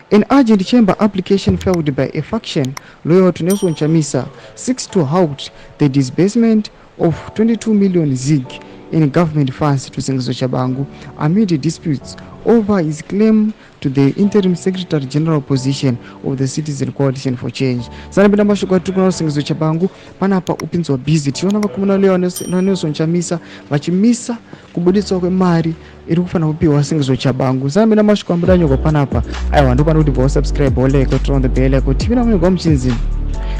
An urgent chamber application filed by a faction loyal to Nelson Chamisa seeks to halt the disbursement of 22 million ZiG in government funds to Tshabangu amid disputes over his claim to the interim secretary general position of the Citizen Coalition for Change. Sanapenda mashoko atukuna Tshabangu panapa upinzi wa busy tiona vakomana leo na Nelson Chamisa vachimisa kubudiswa kwemari iri kufana kupiwa Tshabangu. Sanapenda mashoko ambudanyo kwa panapa aiwa ndo pano kuti subscribe oleko turn the bell iko tivina mwe kwa mchinzi.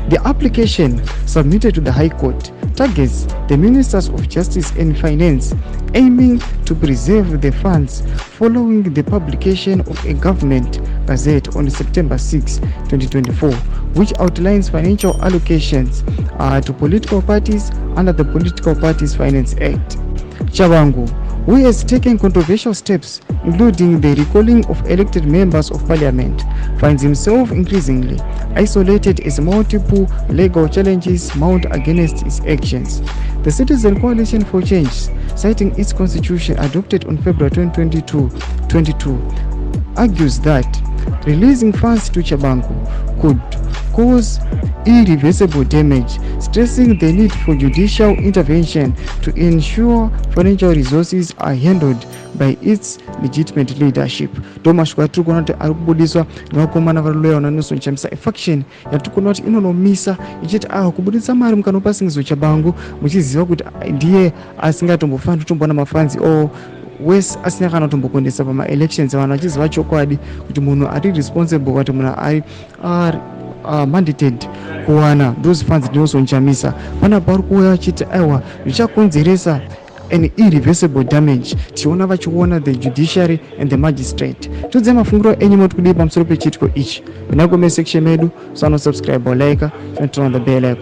The application submitted to the High Court targets the Ministers of Justice and Finance, aiming to preserve the funds following the publication of a government gazette on September 6, 2024, which outlines financial allocations to political parties under the Political Parties Finance Act. Tshabangu, who has taken controversial steps, including the recalling of elected members of parliament, finds himself increasingly isolated as multiple legal challenges mount against his actions. The Citizen Coalition for Change, citing its constitution adopted on February 2022, argues that releasing funds to Tshabangu could cause irreversible damage, stressing the need for judicial intervention to ensure financial resources are handled by its legitimate leadership. Domashwa atukuna kuti ari kubudiswa nevakomana vari na Nelson Chamisa faction yatukuna kuti inonomisa ichiti kubudisa mari mukanopa Tshabangu muchiziva kuti ndiye asingatombofani kutombona mafanzi wese asina kana kutombokondesa pama-elections vanhu vachiziva chokwadi kuti munhu ari responsible kuti munhu ari mandated kuwana those funds Nelson Chamisa panapa ari kuuya achiti aiwa zvichakonzeresa an irreversible damage. Tiona vachiona the judiciary and the magistrate. Tudze mafunguro enyu moti kudi pamusoro pechitiko ichi. Vinako me section medu, so subscribe or like and turn on the bell icon.